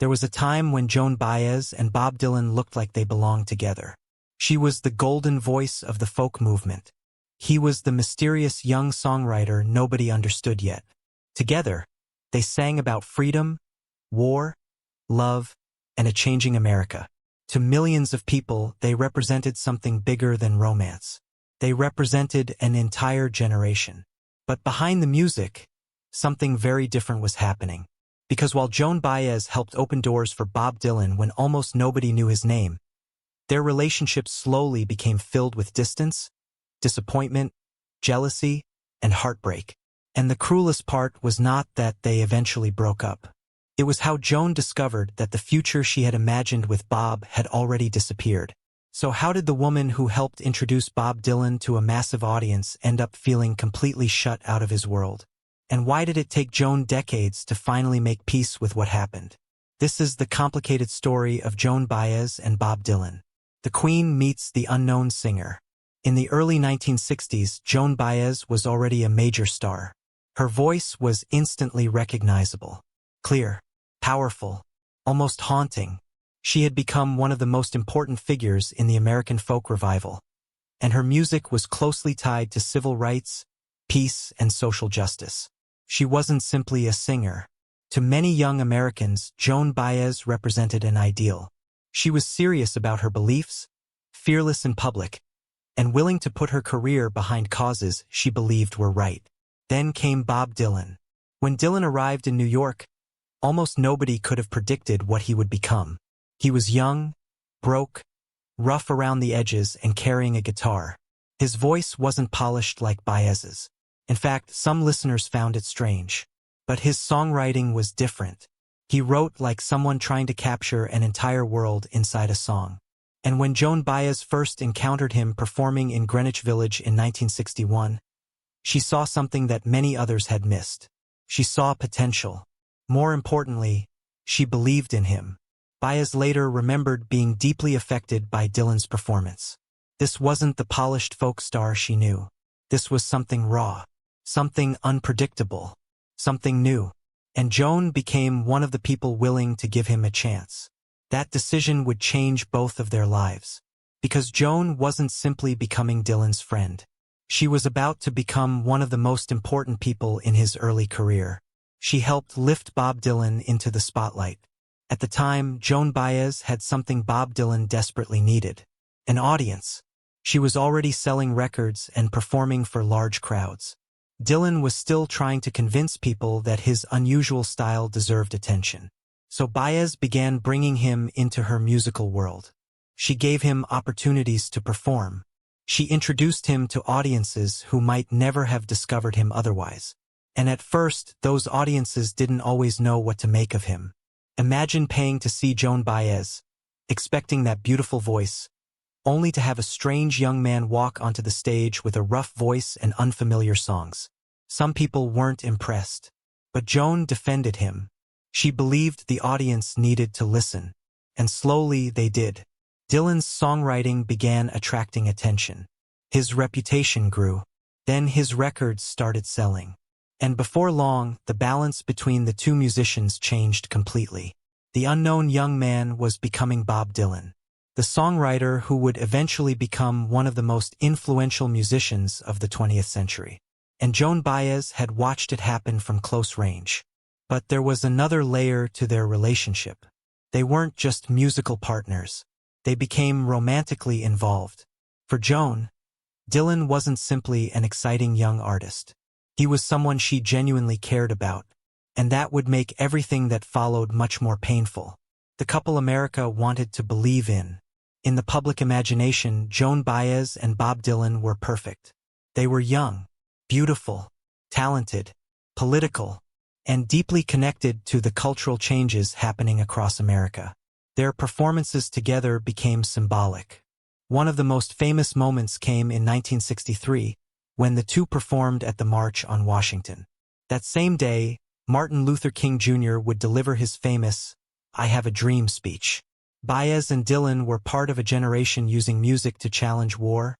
There was a time when Joan Baez and Bob Dylan looked like they belonged together. She was the golden voice of the folk movement. He was the mysterious young songwriter nobody understood yet. Together, they sang about freedom, war, love, and a changing America. To millions of people, they represented something bigger than romance. They represented an entire generation. But behind the music, something very different was happening. Because while Joan Baez helped open doors for Bob Dylan when almost nobody knew his name, their relationship slowly became filled with distance, disappointment, jealousy, and heartbreak. And the cruelest part was not that they eventually broke up. It was how Joan discovered that the future she had imagined with Bob had already disappeared. So how did the woman who helped introduce Bob Dylan to a massive audience end up feeling completely shut out of his world? And why did it take Joan decades to finally make peace with what happened? This is the complicated story of Joan Baez and Bob Dylan. The Queen meets the unknown singer. In the early 1960s, Joan Baez was already a major star. Her voice was instantly recognizable. Clear, powerful, almost haunting. She had become one of the most important figures in the American folk revival. And her music was closely tied to civil rights, peace, and social justice. She wasn't simply a singer. To many young Americans, Joan Baez represented an ideal. She was serious about her beliefs, fearless in public, and willing to put her career behind causes she believed were right. Then came Bob Dylan. When Dylan arrived in New York, almost nobody could have predicted what he would become. He was young, broke, rough around the edges, and carrying a guitar. His voice wasn't polished like Baez's. In fact, some listeners found it strange. But his songwriting was different. He wrote like someone trying to capture an entire world inside a song. And when Joan Baez first encountered him performing in Greenwich Village in 1961, she saw something that many others had missed. She saw potential. More importantly, she believed in him. Baez later remembered being deeply affected by Dylan's performance. This wasn't the polished folk star she knew. This was something raw, something unpredictable, something new. And Joan became one of the people willing to give him a chance. That decision would change both of their lives. Because Joan wasn't simply becoming Dylan's friend. She was about to become one of the most important people in his early career. She helped lift Bob Dylan into the spotlight. At the time, Joan Baez had something Bob Dylan desperately needed: an audience. She was already selling records and performing for large crowds. Dylan was still trying to convince people that his unusual style deserved attention. So Baez began bringing him into her musical world. She gave him opportunities to perform. She introduced him to audiences who might never have discovered him otherwise. And at first, those audiences didn't always know what to make of him. Imagine paying to see Joan Baez, expecting that beautiful voice, only to have a strange young man walk onto the stage with a rough voice and unfamiliar songs. Some people weren't impressed. But Joan defended him. She believed the audience needed to listen. And slowly they did. Dylan's songwriting began attracting attention. His reputation grew. Then his records started selling. And before long, the balance between the two musicians changed completely. The unknown young man was becoming Bob Dylan, the songwriter who would eventually become one of the most influential musicians of the 20th century. And Joan Baez had watched it happen from close range. But there was another layer to their relationship. They weren't just musical partners. They became romantically involved. For Joan, Dylan wasn't simply an exciting young artist. He was someone she genuinely cared about, and that would make everything that followed much more painful. The couple America wanted to believe in. In the public imagination, Joan Baez and Bob Dylan were perfect. They were young, beautiful, talented, political, and deeply connected to the cultural changes happening across America. Their performances together became symbolic. One of the most famous moments came in 1963, when the two performed at the March on Washington. That same day, Martin Luther King Jr. would deliver his famous "I Have a Dream" speech. Baez and Dylan were part of a generation using music to challenge war,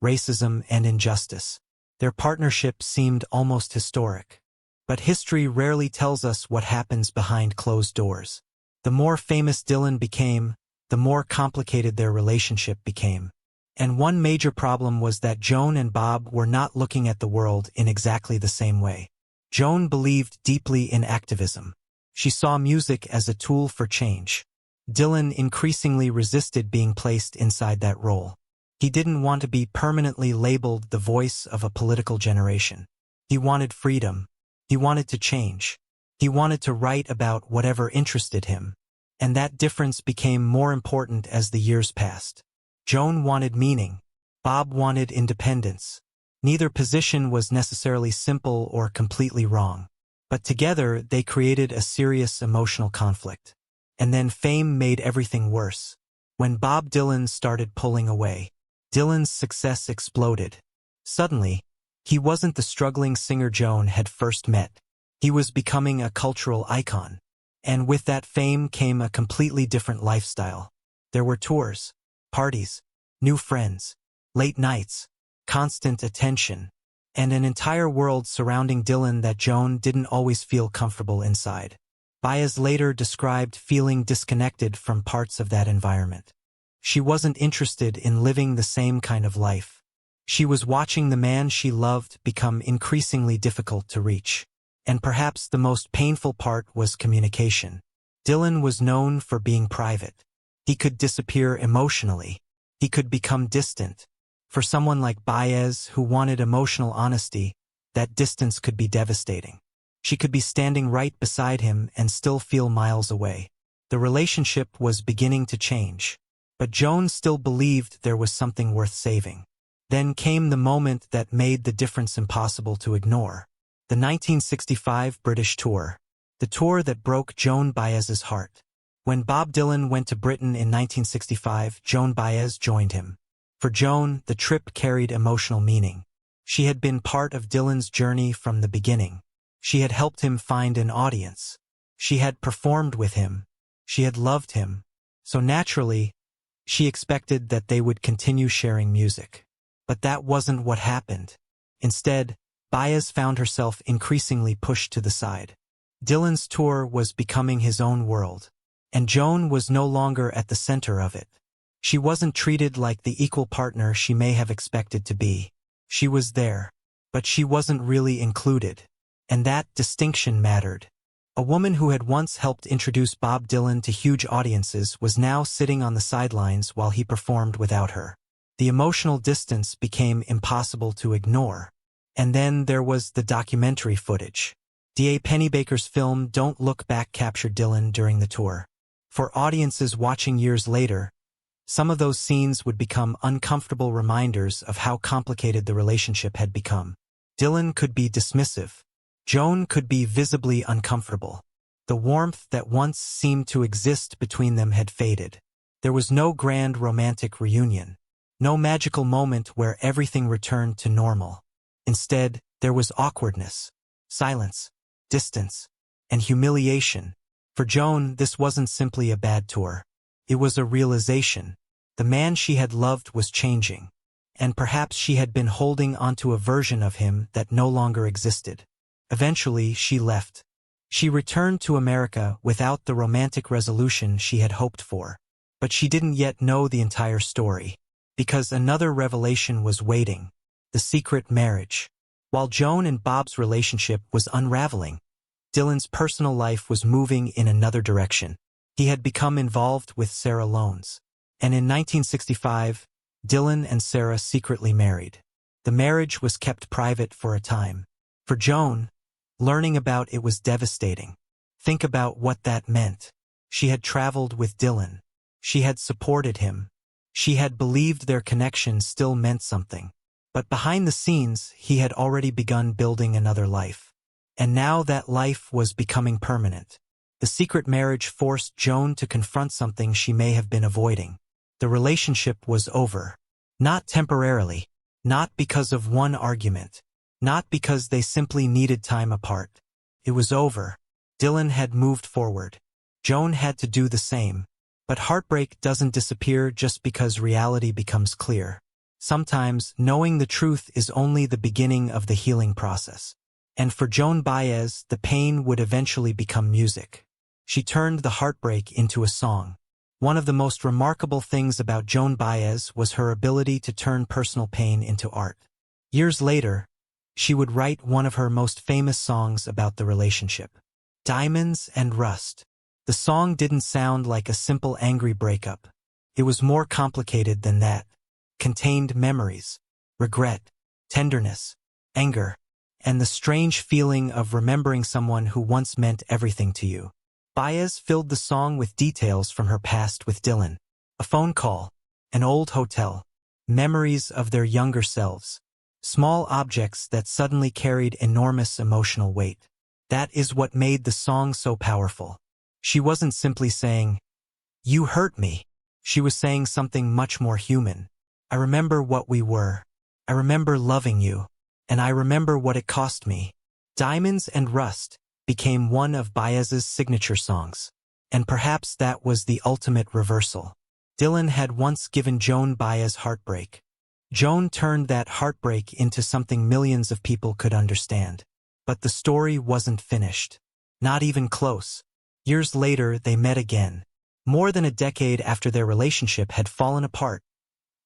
racism, and injustice. Their partnership seemed almost historic. But history rarely tells us what happens behind closed doors. The more famous Dylan became, the more complicated their relationship became. And one major problem was that Joan and Bob were not looking at the world in exactly the same way. Joan believed deeply in activism. She saw music as a tool for change. Dylan increasingly resisted being placed inside that role. He didn't want to be permanently labeled the voice of a political generation. He wanted freedom. He wanted to change. He wanted to write about whatever interested him. And that difference became more important as the years passed. Joan wanted meaning. Bob wanted independence. Neither position was necessarily simple or completely wrong. But together they created a serious emotional conflict. And then fame made everything worse. When Bob Dylan started pulling away, Dylan's success exploded. Suddenly, he wasn't the struggling singer Joan had first met. He was becoming a cultural icon. And with that fame came a completely different lifestyle. There were tours, parties, new friends, late nights, constant attention, and an entire world surrounding Dylan that Joan didn't always feel comfortable inside. Baez later described feeling disconnected from parts of that environment. She wasn't interested in living the same kind of life. She was watching the man she loved become increasingly difficult to reach. And perhaps the most painful part was communication. Dylan was known for being private. He could disappear emotionally. He could become distant. For someone like Baez, who wanted emotional honesty, that distance could be devastating. She could be standing right beside him and still feel miles away. The relationship was beginning to change. But Joan still believed there was something worth saving. Then came the moment that made the difference impossible to ignore. The 1965 British tour. The tour that broke Joan Baez's heart. When Bob Dylan went to Britain in 1965, Joan Baez joined him. For Joan, the trip carried emotional meaning. She had been part of Dylan's journey from the beginning. She had helped him find an audience. She had performed with him. She had loved him. So naturally, she expected that they would continue sharing music. But that wasn't what happened. Instead, Baez found herself increasingly pushed to the side. Dylan's tour was becoming his own world, and Joan was no longer at the center of it. She wasn't treated like the equal partner she may have expected to be. She was there, but she wasn't really included. And that distinction mattered. A woman who had once helped introduce Bob Dylan to huge audiences was now sitting on the sidelines while he performed without her. The emotional distance became impossible to ignore. And then there was the documentary footage. D.A. Pennebaker's film Don't Look Back captured Dylan during the tour. For audiences watching years later, some of those scenes would become uncomfortable reminders of how complicated the relationship had become. Dylan could be dismissive. Joan could be visibly uncomfortable. The warmth that once seemed to exist between them had faded. There was no grand romantic reunion. No magical moment where everything returned to normal. Instead, there was awkwardness, silence, distance, and humiliation. For Joan, this wasn't simply a bad tour. It was a realization. The man she had loved was changing, and perhaps she had been holding onto a version of him that no longer existed. Eventually, she left. She returned to America without the romantic resolution she had hoped for. But she didn't yet know the entire story, because another revelation was waiting. The secret marriage. While Joan and Bob's relationship was unraveling, Dylan's personal life was moving in another direction. He had become involved with Sarah Loans. And in 1965, Dylan and Sarah secretly married. The marriage was kept private for a time. For Joan, learning about it was devastating. Think about what that meant. She had traveled with Dylan. She had supported him. She had believed their connection still meant something. But behind the scenes, he had already begun building another life. And now that life was becoming permanent. The secret marriage forced Joan to confront something she may have been avoiding. The relationship was over. Not temporarily. Not because of one argument. Not because they simply needed time apart. It was over. Dylan had moved forward. Joan had to do the same. But heartbreak doesn't disappear just because reality becomes clear. Sometimes, knowing the truth is only the beginning of the healing process. And for Joan Baez, the pain would eventually become music. She turned the heartbreak into a song. One of the most remarkable things about Joan Baez was her ability to turn personal pain into art. Years later, she would write one of her most famous songs about the relationship, Diamonds and Rust. The song didn't sound like a simple angry breakup. It was more complicated than that. Contained memories, regret, tenderness, anger, and the strange feeling of remembering someone who once meant everything to you. Baez filled the song with details from her past with Dylan. A phone call, an old hotel, memories of their younger selves, small objects that suddenly carried enormous emotional weight. That is what made the song so powerful. She wasn't simply saying, "You hurt me." She was saying something much more human. I remember what we were. I remember loving you. And I remember what it cost me. Diamonds and Rust became one of Baez's signature songs. And perhaps that was the ultimate reversal. Dylan had once given Joan Baez heartbreak. Joan turned that heartbreak into something millions of people could understand. But the story wasn't finished. Not even close. Years later, they met again. More than a decade after their relationship had fallen apart,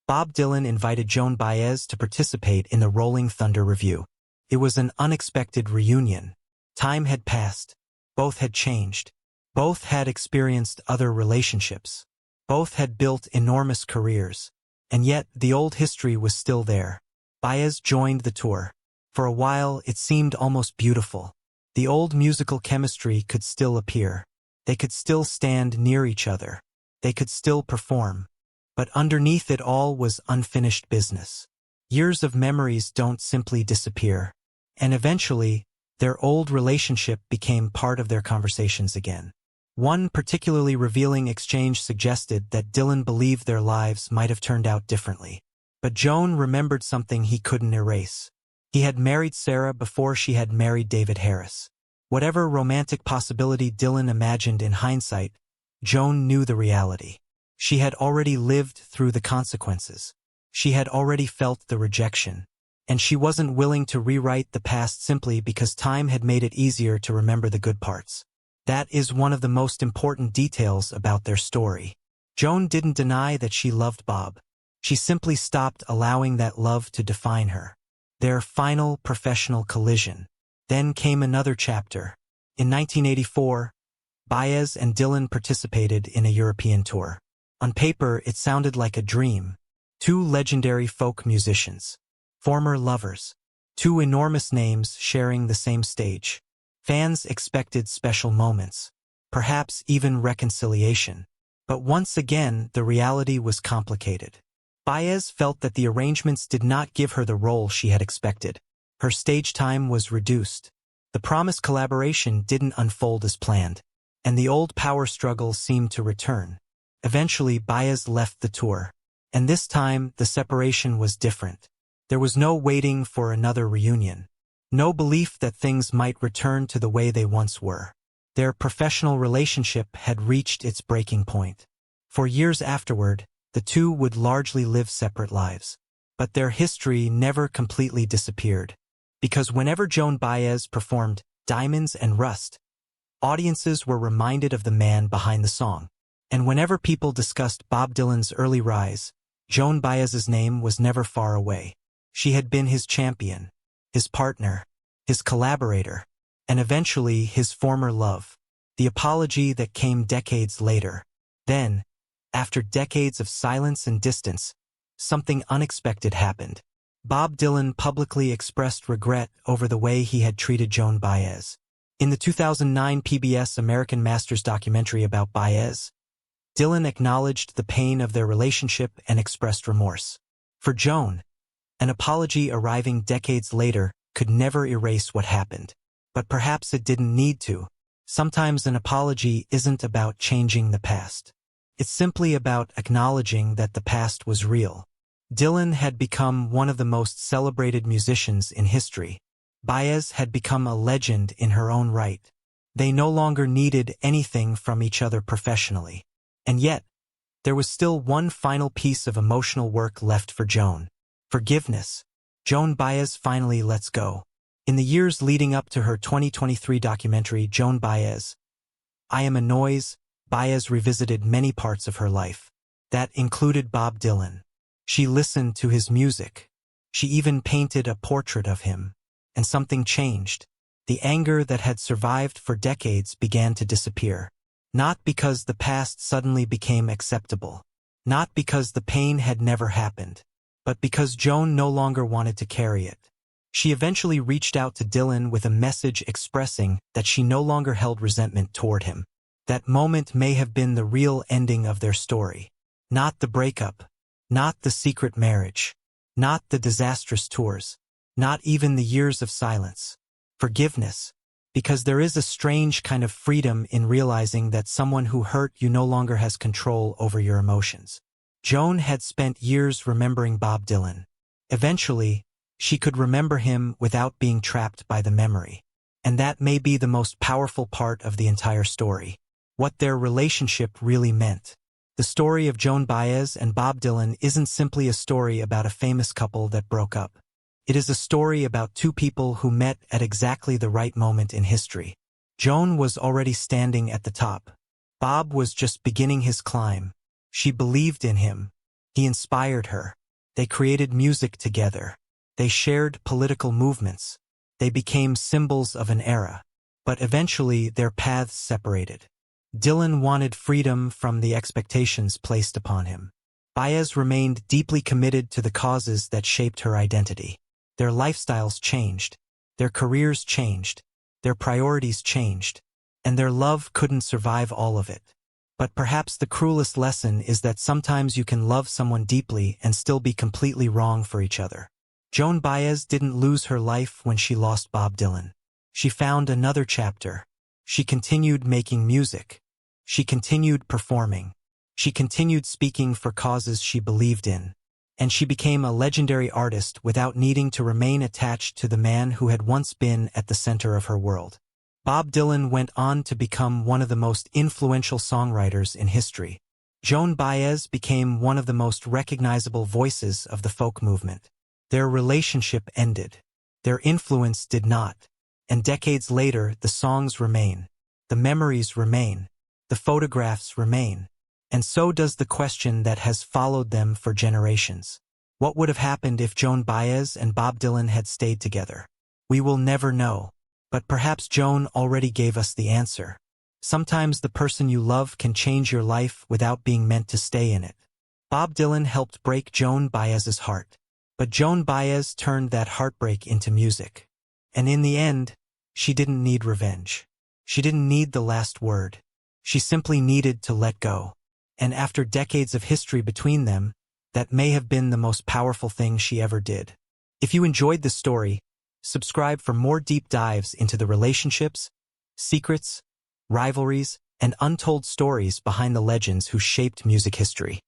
Bob Dylan invited Joan Baez to participate in the Rolling Thunder Revue. It was an unexpected reunion. Time had passed. Both had changed. Both had experienced other relationships. Both had built enormous careers. And yet, the old history was still there. Baez joined the tour. For a while, it seemed almost beautiful. The old musical chemistry could still appear. They could still stand near each other. They could still perform. But underneath it all was unfinished business. Years of memories don't simply disappear. And eventually, their old relationship became part of their conversations again. One particularly revealing exchange suggested that Dylan believed their lives might have turned out differently. But Joan remembered something he couldn't erase. He had married Sarah before she had married David Harris. Whatever romantic possibility Dylan imagined in hindsight, Joan knew the reality. She had already lived through the consequences. She had already felt the rejection. And she wasn't willing to rewrite the past simply because time had made it easier to remember the good parts. That is one of the most important details about their story. Joan didn't deny that she loved Bob. She simply stopped allowing that love to define her. Their final professional collision. Then came another chapter. In 1984, Baez and Dylan participated in a European tour. On paper, it sounded like a dream. Two legendary folk musicians. Former lovers. Two enormous names sharing the same stage. Fans expected special moments. Perhaps even reconciliation. But once again, the reality was complicated. Baez felt that the arrangements did not give her the role she had expected. Her stage time was reduced. The promised collaboration didn't unfold as planned. And the old power struggle seemed to return. Eventually, Baez left the tour. And this time, the separation was different. There was no waiting for another reunion. No belief that things might return to the way they once were. Their professional relationship had reached its breaking point. For years afterward, the two would largely live separate lives. But their history never completely disappeared. Because whenever Joan Baez performed Diamonds and Rust, audiences were reminded of the man behind the song. And whenever people discussed Bob Dylan's early rise, Joan Baez's name was never far away. She had been his champion, his partner, his collaborator, and eventually his former love. The apology that came decades later. Then, after decades of silence and distance, something unexpected happened. Bob Dylan publicly expressed regret over the way he had treated Joan Baez. In the 2009 PBS American Masters documentary about Baez, Dylan acknowledged the pain of their relationship and expressed remorse. For Joan, an apology arriving decades later could never erase what happened. But perhaps it didn't need to. Sometimes an apology isn't about changing the past. It's simply about acknowledging that the past was real. Dylan had become one of the most celebrated musicians in history. Baez had become a legend in her own right. They no longer needed anything from each other professionally. And yet, there was still one final piece of emotional work left for Joan. Forgiveness. Joan Baez finally lets go. In the years leading up to her 2023 documentary, Joan Baez, I Am a Noise, Baez revisited many parts of her life. That included Bob Dylan. She listened to his music. She even painted a portrait of him. And something changed. The anger that had survived for decades began to disappear. Not because the past suddenly became acceptable. Not because the pain had never happened. But because Joan no longer wanted to carry it. She eventually reached out to Dylan with a message expressing that she no longer held resentment toward him. That moment may have been the real ending of their story. Not the breakup. Not the secret marriage. Not the disastrous tours. Not even the years of silence. Forgiveness. Because there is a strange kind of freedom in realizing that someone who hurt you no longer has control over your emotions. Joan had spent years remembering Bob Dylan. Eventually, she could remember him without being trapped by the memory. And that may be the most powerful part of the entire story. What their relationship really meant. The story of Joan Baez and Bob Dylan isn't simply a story about a famous couple that broke up. It is a story about two people who met at exactly the right moment in history. Joan was already standing at the top. Bob was just beginning his climb. She believed in him. He inspired her. They created music together. They shared political movements. They became symbols of an era. But eventually their paths separated. Dylan wanted freedom from the expectations placed upon him. Baez remained deeply committed to the causes that shaped her identity. Their lifestyles changed. Their careers changed. Their priorities changed. And their love couldn't survive all of it. But perhaps the cruelest lesson is that sometimes you can love someone deeply and still be completely wrong for each other. Joan Baez didn't lose her life when she lost Bob Dylan. She found another chapter. She continued making music. She continued performing. She continued speaking for causes she believed in. And she became a legendary artist without needing to remain attached to the man who had once been at the center of her world. Bob Dylan went on to become one of the most influential songwriters in history. Joan Baez became one of the most recognizable voices of the folk movement. Their relationship ended. Their influence did not. And decades later, the songs remain. The memories remain. The photographs remain. And so does the question that has followed them for generations. What would have happened if Joan Baez and Bob Dylan had stayed together? We will never know. But perhaps Joan already gave us the answer. Sometimes the person you love can change your life without being meant to stay in it. Bob Dylan helped break Joan Baez's heart. But Joan Baez turned that heartbreak into music. And in the end, she didn't need revenge. She didn't need the last word. She simply needed to let go. And after decades of history between them, that may have been the most powerful thing she ever did. If you enjoyed this story, subscribe for more deep dives into the relationships, secrets, rivalries, and untold stories behind the legends who shaped music history.